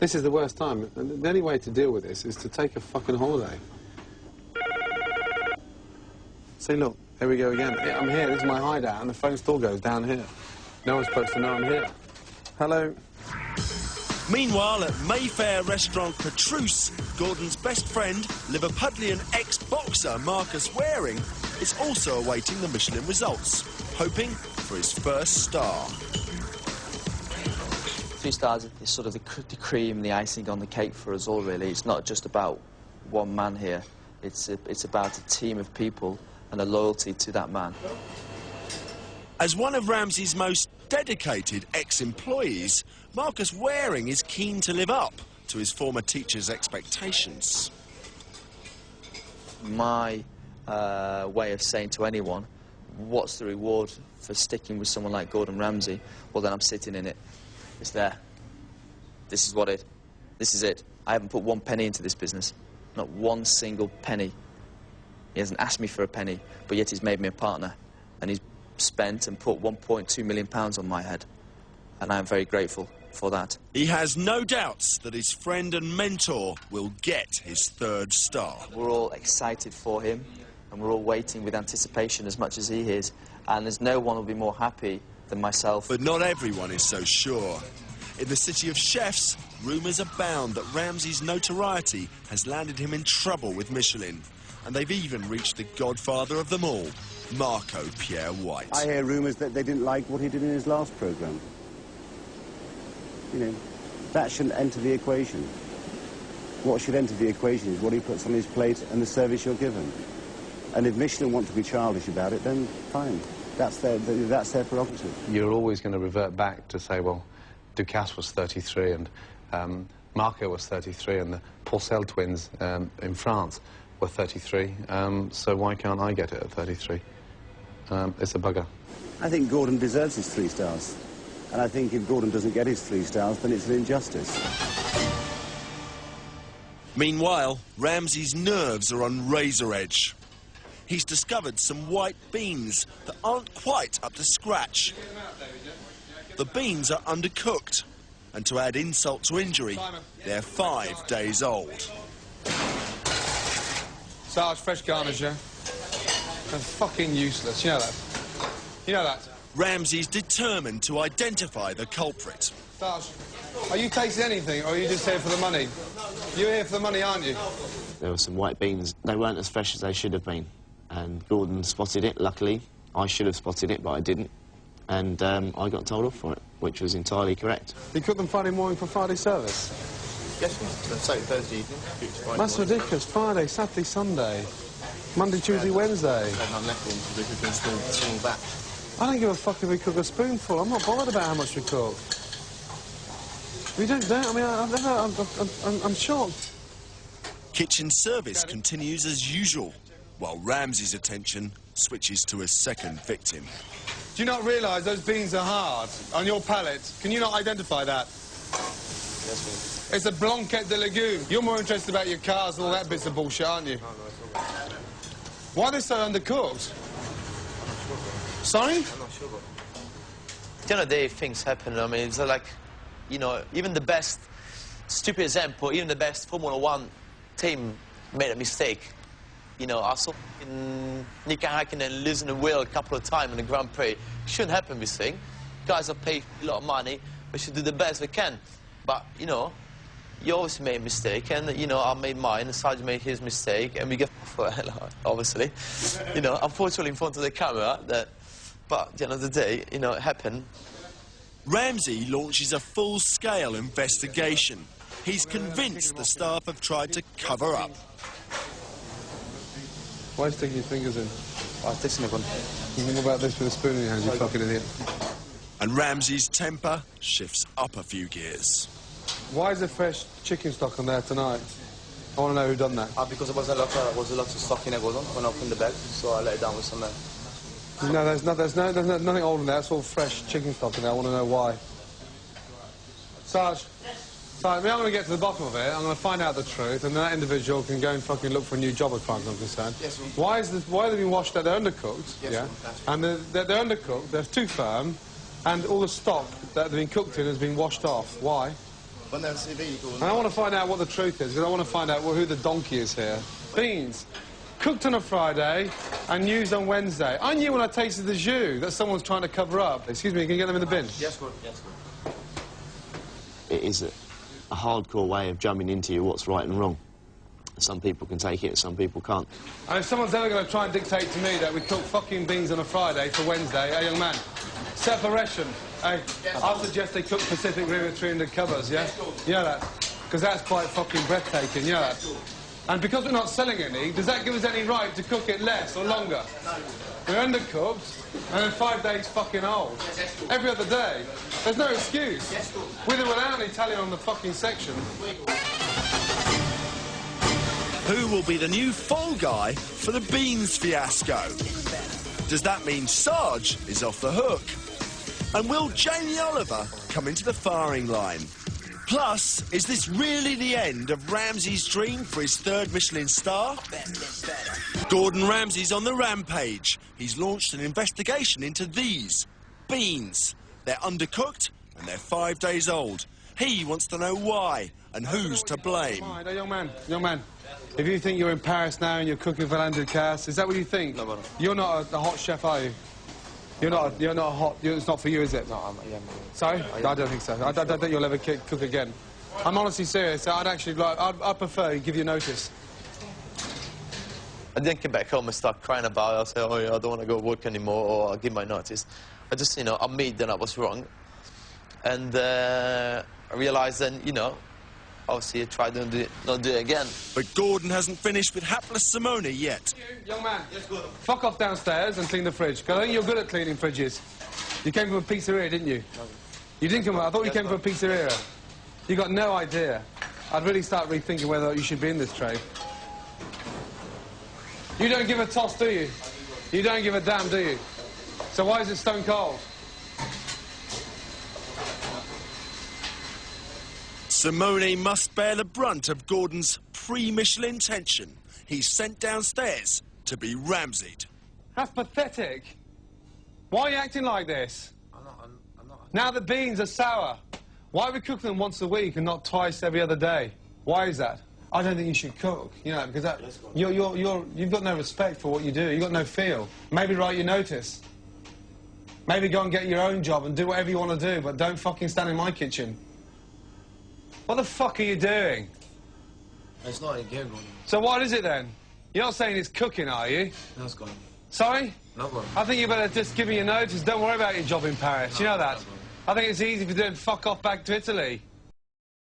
This is the worst time. And the only way to deal with this is to take a fucking holiday. See, look, here we go again. I'm here, this is my hideout, and the phone still goes down here. No one's supposed to know I'm here. Hello? Meanwhile, at Mayfair restaurant Petrus, Gordon's best friend, Liverpudlian ex-boxer Marcus Waring, is also awaiting the Michelin results, hoping for his first star. 3 stars is sort of the cream, the icing on the cake for us all, really. It's not just about one man here. It's about a team of people and a loyalty to that man. As one of Ramsey's most dedicated ex-employees, Marcus Waring is keen to live up to his former teacher's expectations. My way of saying to anyone, what's the reward for sticking with someone like Gordon Ramsay? Well, then I'm sitting in it. It's there. This is it. I haven't put 1 penny into this business. Not 1 single penny. He hasn't asked me for a penny, but yet he's made me a partner. And he's spent and put £1.2 million on my head. And I am very grateful for that. He has no doubts that his friend and mentor will get his 3rd star. We're all excited for him, and we're all waiting with anticipation as much as he is. And there's no one who'll be more happy than myself. But not everyone is so sure. In the city of chefs, rumours abound that Ramsay's notoriety has landed him in trouble with Michelin. And they've even reached the godfather of them all, Marco Pierre White. I hear rumours that they didn't like what he did in his last programme. You know, that shouldn't enter the equation. What should enter the equation is what he puts on his plate and the service you're given. And if Michelin want to be childish about it, then fine. That's their prerogative. You're always going to revert back to say, well, Ducasse was 33 and Marco was 33 and the Porcel twins in France were 33, so why can't I get it at 33? It's a bugger. I think Gordon deserves his 3 stars. And I think if Gordon doesn't get his 3 stars, then it's an injustice. Meanwhile, Ramsay's nerves are on razor edge. He's discovered some white beans that aren't quite up to scratch. The beans are undercooked, and to add insult to injury, they're 5 days old. Sarge, fresh garnish, yeah? They're fucking useless, you know that? You know that? Ramsay's determined to identify the culprit. Sarge, are you tasting anything, or are you just here for the money? You're here for the money, aren't you? There were some white beans. They weren't as fresh as they should have been. And Gordon spotted it, luckily. I should have spotted it, but I didn't. And I got told off for it, which was entirely correct. You cooked them Friday morning for Friday service? Yes, so Thursday evening. That's ridiculous. Friday, Saturday, Sunday. Monday, Tuesday, Wednesday. I don't give a fuck if we cook a spoonful. I'm not bothered about how much we cook. We don't, I mean, I'm shocked. Kitchen service continues as usual, while Ramsay's attention switches to a second victim. Do you not realise those beans are hard on your palate? Can you not identify that? Yes, it's a blanquette de légumes. You're more interested about your cars and all that bits of bullshit, aren't you? Why are they so undercooked? Sorry? I'm not sure. At the end of the day, things happen. I mean, it's like, you know, even the best, stupid example, even the best Formula 1 team made a mistake. You know, I saw Nico Häkkinen losing the wheel a couple of times in the Grand Prix. It shouldn't happen, this thing. Guys are paid a lot of money. We should do the best we can. But, you know, you obviously made a mistake, and, you know, I made mine, and Sarge made his mistake, and we get for it, obviously. You know, unfortunately in front of the camera, but at the end of the day, you know, it happened. Ramsay launches a full-scale investigation. He's convinced the staff have tried to cover up. Why are you sticking your fingers in? I was tasting one. What about this with a spoon in your hand, you fucking idiot? And Ramsay's temper shifts up a few gears. Why is there fresh chicken stock on there tonight? I want to know who done that. Because there was a lot of stock in there, Gordon, when I opened the bag, so I let it down with some... No, there's nothing old in there. It's all fresh chicken stock in there. I want to know why. Sarge, I'm going to get to the bottom of it. I'm going to find out the truth, and that individual can go and fucking look for a new job as far as I'm concerned. Yes, why are they being washed out? They're undercooked, yes, yeah? And they're undercooked, they're too firm, and all the stock that they've been cooked in has been washed off. Why? And I want to find out what the truth is, because I want to find out who the donkey is here. Beans. Cooked on a Friday and used on Wednesday. I knew when I tasted the jus that someone's trying to cover up. Excuse me, can you get them in the bin? Yes, good. Yes, good. It is a hardcore way of drumming into you what's right and wrong. Some people can take it, some people can't. And if someone's ever going to try and dictate to me that we cook fucking beans on a Friday for Wednesday, hey, young man, separation. Hey, I suggest they cook Pacific River 300 covers, yeah? You know that? Because that's quite fucking breathtaking, you know that? And because we're not selling any, does that give us any right to cook it less or longer? We're undercooked, and then 5 days fucking old. Every other day. There's no excuse. With or without an Italian on the fucking section. Who will be the new fall guy for the beans fiasco? Does that mean Sarge is off the hook? And will Jamie Oliver come into the firing line? Plus, is this really the end of Ramsay's dream for his third Michelin star? Gordon Ramsay's on the rampage. He's launched an investigation into these beans. They're undercooked and they're 5 days old. He wants to know why and who's to blame. Hey, young man, if you think you're in Paris now and you're cooking for Alain Ducasse, is that what you think? No, you're not a hot chef, are you? You're not a hot... It's not for you, is it? No, Sorry? I don't think so. I don't think you'll ever cook again. I'm honestly serious. I'd actually like... I'd prefer you give you notice. I didn't get back home and start crying about it. I'll say, oh, yeah, I don't want to go work anymore, or I'll give my notice. I just, you know, admit that I was wrong. And I realised then, you know, obviously I tried to not do it again. But Gordon hasn't finished with hapless Simone yet. Young man, fuck off downstairs and clean the fridge, because I think you're good at cleaning fridges. You came from a pizzeria, didn't you? No. You didn't come... I thought you came from a pizzeria. You got no idea. I'd really start rethinking whether you should be in this trade. You don't give a toss, do you? You don't give a damn, do you? So why is it stone cold? Simone must bear the brunt of Gordon's pre-Michelin tension. He's sent downstairs to be Ramsay'd. That's pathetic. Why are you acting like this? I'm not. Now the beans are sour. Why are we cooking them once a week and not twice every other day? Why is that? I don't think you should cook, you know, because that, you've got no respect for what you do. You've got no feel. Maybe write your notice. Maybe go and get your own job and do whatever you want to do, but don't fucking stand in my kitchen. What the fuck are you doing? It's not a game, Gordon. So what is it then? You're not saying it's cooking, are you? No, it's Gordon. Sorry? No, Gordon. I think you better just give me your notice. Don't worry about your job in Paris. You know that? I think it's easy for you to fuck off back to Italy.